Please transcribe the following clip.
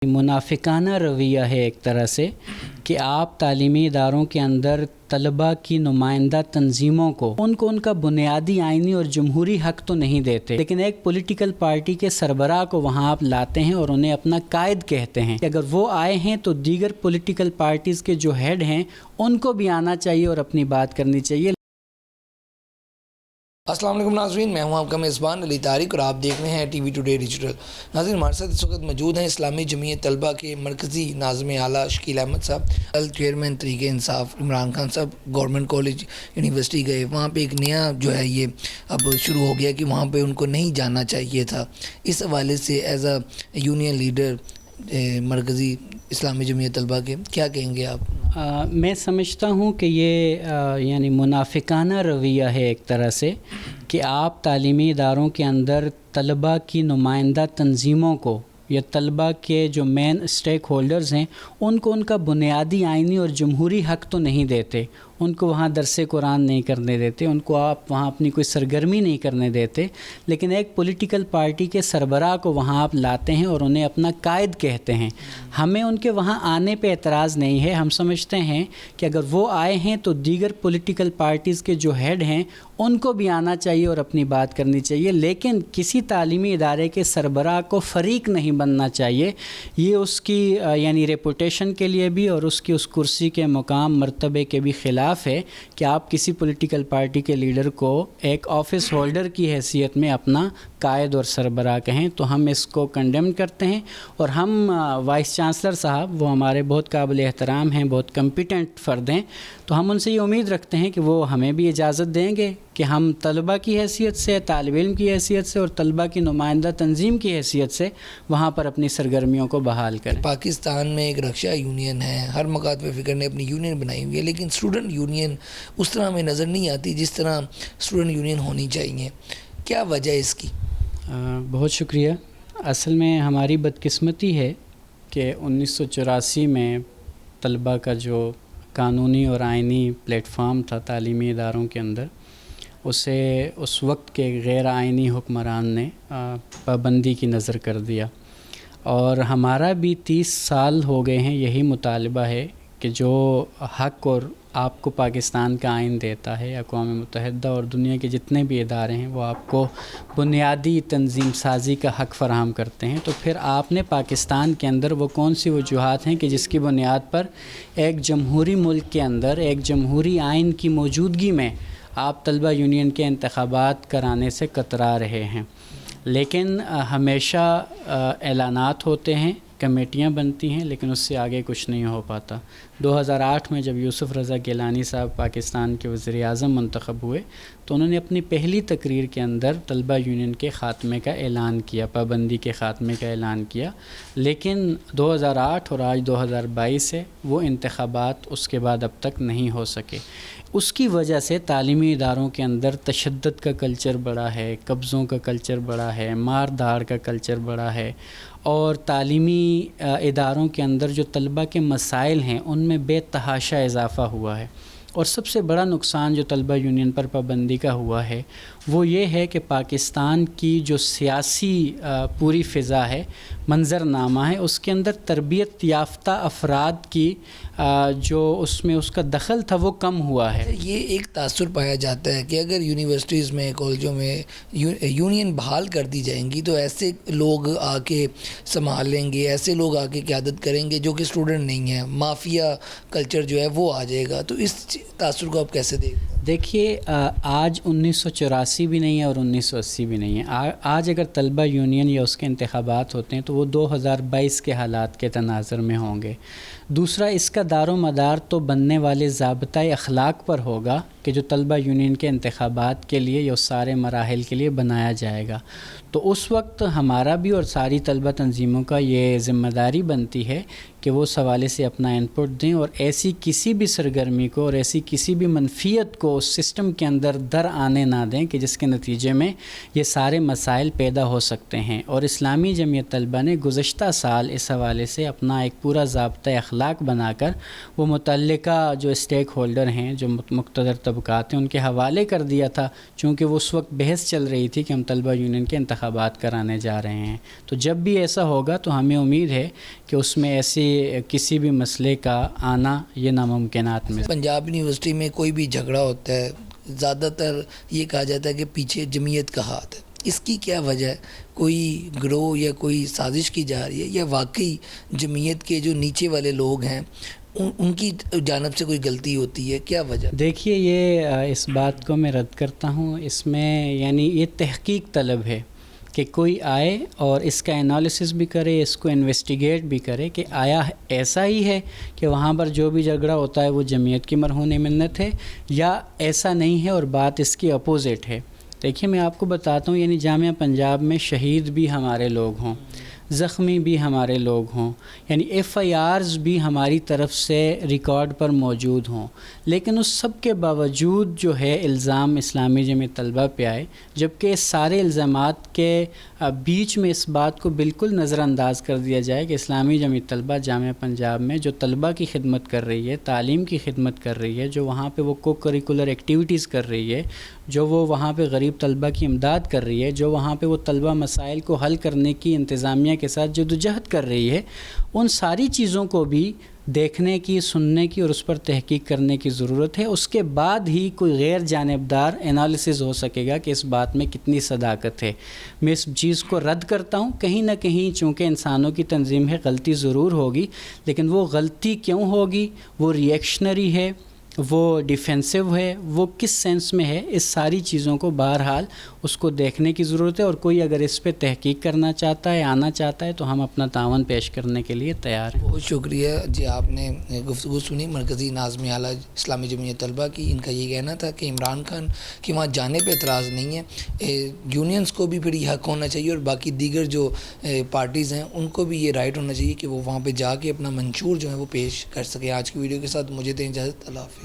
मुनाफिकाना रवैया है एक तरह से कि आप तालीमी इदारों के अंदर तलबा की नुमाइंदा तंजीमों को उनका बुनियादी आइनी और जमहूरी हक़ तो नहीं देते, लेकिन एक पॉलिटिकल पार्टी के सरबराह को वहाँ आप लाते हैं और उन्हें अपना कायद कहते हैं कि अगर वो आए हैं तो दीगर पॉलिटिकल पार्टीज़ के जो हेड हैं उनको भी आना चाहिए और अपनी बात करनी चाहिए। अस्सलाम वालेकुम नाज़रीन, मैं हूं आपका मेज़बान अली तारिक और आप देख रहे हैं टीवी टुडे डिजिटल। नाज़रीन, हमारे साथ इस वक्त मौजूद हैं इस्लामी जमीयत तलबा के मरकज़ी नाज़िम आला शकील अहमद साहब, कल चेयरमैन तहरीक इंसाफ इमरान खान साहब गवर्नमेंट कॉलेज यूनिवर्सिटी गए। वहाँ पे एक नया जो है ये अब शुरू हो गया कि वहाँ पे उनको नहीं जाना चाहिए था। इस हवाले से एज अ यूनियन लीडर मरकज़ी इस्लामी जमीयत तलबा के क्या कहेंगे आप? मैं समझता हूँ कि ये यानी मुनाफिकाना रवैया है एक तरह से कि आप तालीमी इदारों के अंदर तलबा की नुमाइंदा तंजीमों को या तलबा के जो मेन स्टेक होल्डर्स हैं उनको उनका बुनियादी आइनी और जमहूरी हक़ तो नहीं देते, उनको वहाँ दरसे कुरान नहीं करने देते, उनको आप वहाँ अपनी कोई सरगर्मी नहीं करने देते, लेकिन एक पॉलिटिकल पार्टी के सरबराह को वहाँ आप लाते हैं और उन्हें अपना कायद कहते हैं। हमें उनके वहाँ आने पे एतराज़ नहीं है। हम समझते हैं कि अगर वो आए हैं तो दीगर पॉलिटिकल पार्टीज़ के जो हेड हैं उनको भी आना चाहिए और अपनी बात करनी चाहिए, लेकिन किसी तालीमी इदारे के सरबराह को फ़रीक नहीं बनना चाहिए। ये उसकी यानी रेपुटेशन के लिए भी और उसकी उस कुर्सी के मुकाम मर्तबे के भी ख़िलाफ़ है कि आप किसी पॉलिटिकल पार्टी के लीडर को एक ऑफिस होल्डर की हैसियत में अपना कायद और सरबराह कहें। तो हम इसको कंडेम करते हैं और हम वाइस चांसलर साहब वो हमारे बहुत काबिल एहतराम हैं, बहुत कम्पिटेंट फ़र्द हैं, तो हम उनसे ये उम्मीद रखते हैं कि वो हमें भी इजाज़त देंगे कि हम तलबा की हैसियत से, तालिब इल्म की हैसियत से और तलबा की नुमाइंदा तंजीम की हैसियत से वहाँ पर अपनी सरगर्मियों को बहाल करें। पाकिस्तान में एक रक्षा यूनियन है, हर मकात पे फ़िक्र ने अपनी यूनियन बनाई हुई है, लेकिन स्टूडेंट यूनियन उस तरह हमें नज़र नहीं आती जिस तरह स्टूडेंट यूनियन होनी चाहिए। क्या वजह है इसकी? बहुत शुक्रिया। असल में हमारी बदकिस्मती है कि 1984 में तलबा का जो कानूनी और आइनी प्लेटफार्म था तालीमी इदारों के अंदर, उसे उस वक्त के गैर आइनी हुक्मरान ने पाबंदी की नज़र कर दिया और हमारा भी 30 साल हो गए हैं यही मुतालबा है कि जो हक़ और आपको पाकिस्तान का आइन देता है, अक़वाम मुत्तहिदा और दुनिया के जितने भी इदारे हैं वो आपको बुनियादी तंजीम साज़ी का हक़ फ़राहम करते हैं, तो फिर आपने पाकिस्तान के अंदर वो कौन सी वजूहात हैं कि जिसकी बुनियाद पर एक जमहूरी मुल्क के अंदर एक जमहूरी आइन की मौजूदगी में आप तलबा यूनियन के इंतख़ाबात कराने से कतरा रहे हैं। लेकिन हमेशा ऐलानात होते हैं, कमेटियाँ बनती हैं, लेकिन उससे आगे कुछ नहीं हो पाता। 2008 में जब यूसुफ रज़ा गिलानी साहब पाकिस्तान के वज़ीर आज़म मुंतखब हुए तो उन्होंने अपनी पहली तकरीर के अंदर तलबा यूनियन के ख़ात्मे का ऐलान किया, पाबंदी के ख़ात्मे का ऐलान किया, लेकिन 2008 और आज 2022 है वो इंतख़ाबात उसके बाद अब तक नहीं हो सके। उसकी वजह से तालीमी इदारों के अंदर तशद्दुद का कल्चर बढ़ा है, कब्ज़ों का कल्चर बढ़ा है, मार धाड़ का कल्चर बढ़ा है और तालीमी इदारों के अंदर जो तलबा के मसाइल हैं उनमें बेतहाशा इजाफ़ा हुआ है। और सबसे बड़ा नुकसान जो तलबा यूनियन पर पाबंदी का हुआ है वो ये है कि पाकिस्तान की जो सियासी पूरी फ़िज़ा है, मंज़रनामा है, उसके अंदर तरबियत याफ्ता अफराद की जो उसमें उसका दखल था वो कम हुआ है। ये एक तासुर पाया जाता है कि अगर यूनिवर्सिटीज़ में, कॉलेजों में यूनियन बहाल कर दी जाएंगी तो ऐसे लोग आके संभाल लेंगे, ऐसे लोग आके क़यादत करेंगे जो कि स्टूडेंट नहीं है, माफिया कल्चर जो है वो आ जाएगा। तो इस तासुर को आप कैसे देखते हैं? देखिए, आज 1984 भी नहीं है और 1980 भी नहीं है। आज अगर तलबा यूनियन या उसके इंतख़ाबात होते हैं तो वो 2022 के हालात के तनाज़ुर में होंगे। दूसरा, इसका दारो मदार तो बनने वाले ज़ाब्ता अखलाक पर होगा कि जो तलबा यूनियन के इंतख़ाबात के लिए या उस सारे मराहिल के लिए बनाया जाएगा। तो उस वक्त हमारा भी और सारी तलबा तंजीमों का ये ज़िम्मेदारी बनती है कि वो इस हवाले से अपना इनपुट दें और ऐसी किसी भी सरगर्मी को और ऐसी किसी भी मनफियत को उस सिस्टम के अंदर दर आने ना दें कि जिसके नतीजे में ये सारे मसाइल पैदा हो सकते हैं। और इस्लामी जमीयत तलबा ने गुज़श्ता साल इस हवाले से अपना एक पूरा ज़ाब्ता अखलाक बनाकर वो मुतल्लिका जो स्टेक होल्डर हैं, जो मुक़्तदर तबक़ात हैं, उनके हवाले कर दिया था, चूँकि वो उस वक्त बहस चल रही थी कि हम तलबा यूनियन के انتخابات کرانے جا رہے ہیں. تو جب بھی ایسا ہوگا تو ہمیں امید ہے کہ اس میں ایسی کسی بھی مسئلے کا آنا یہ ناممکنات میں. پنجاب یونیورسٹی میں کوئی بھی جھگڑا ہوتا ہے زیادہ تر یہ کہا جاتا ہے کہ پیچھے جمعیت کا ہاتھ ہے. اس کی کیا وجہ ہے؟ کوئی گروہ یا کوئی سازش کی جا رہی ہے یا واقعی جمعیت کے جو نیچے والے لوگ ہیں ان کی جانب سے کوئی غلطی ہوتی ہے؟ کیا وجہ؟ دیکھیے یہ اس بات کو میں رد کرتا ہوں. اس میں یعنی یہ تحقیق طلب ہے کہ کوئی آئے اور اس کا انالیسس بھی کرے, اس کو انویسٹیگیٹ بھی کرے کہ آیا ایسا ہی ہے کہ وہاں پر جو بھی جھگڑا ہوتا ہے وہ جمعیت کی مرہون منت ہے, یا ایسا نہیں ہے اور بات اس کی اپوزٹ ہے. دیکھیے میں آپ کو بتاتا ہوں, یعنی جامعہ پنجاب میں شہید بھی ہمارے لوگ ہوں, زخمی بھی ہمارے لوگ ہوں, یعنی ایف آئی آرز بھی ہماری طرف سے ریکارڈ پر موجود ہوں, لیکن اس سب کے باوجود جو ہے الزام اسلامی جمعیت طلبہ پہ آئے, جبکہ سارے الزامات کے بیچ میں اس بات کو بالکل نظر انداز کر دیا جائے کہ اسلامی جمعیت طلبہ جامعہ پنجاب میں جو طلبہ کی خدمت کر رہی ہے, تعلیم کی خدمت کر رہی ہے, جو وہاں پہ وہ کو کریکولر ایکٹیویٹیز کر رہی ہے, جو وہ وہاں پہ غریب طلبہ کی امداد کر رہی ہے, جو وہاں پہ وہ طلبہ مسائل کو حل کرنے کی انتظامیہ کے ساتھ جدوجہد کر رہی ہے, ان ساری چیزوں کو بھی دیکھنے کی, سننے کی اور اس پر تحقیق کرنے کی ضرورت ہے. اس کے بعد ہی کوئی غیر جانبدار انالیسز ہو سکے گا کہ اس بات میں کتنی صداقت ہے. میں اس چیز کو رد کرتا ہوں. کہیں نہ کہیں چونکہ انسانوں کی تنظیم ہے, غلطی ضرور ہوگی, لیکن وہ غلطی کیوں ہوگی, وہ ریئیکشنری ہے, وہ ڈیفینسو ہے, وہ کس سینس میں ہے, اس ساری چیزوں کو بہرحال اس کو دیکھنے کی ضرورت ہے. اور کوئی اگر اس پہ تحقیق کرنا چاہتا ہے, آنا چاہتا ہے, تو ہم اپنا تعاون پیش کرنے کے لیے تیار ہیں. بہت شکریہ جی, آپ نے گفتگو سنی مرکزی ناظم اعلیٰ اسلامی جمعیت طلبہ کی. ان کا یہ کہنا تھا کہ عمران خان کی وہاں جانے پہ اعتراض نہیں ہے, یونینز کو بھی پھر یہ حق ہونا چاہیے اور باقی دیگر جو پارٹیز ہیں ان کو بھی یہ رائٹ ہونا چاہیے کہ وہ وہاں پہ جا کے اپنا منشور جو ہے وہ پیش کر سکیں. آج کی ویڈیو کے ساتھ مجھے دیں اجازت. اللہ حافظ.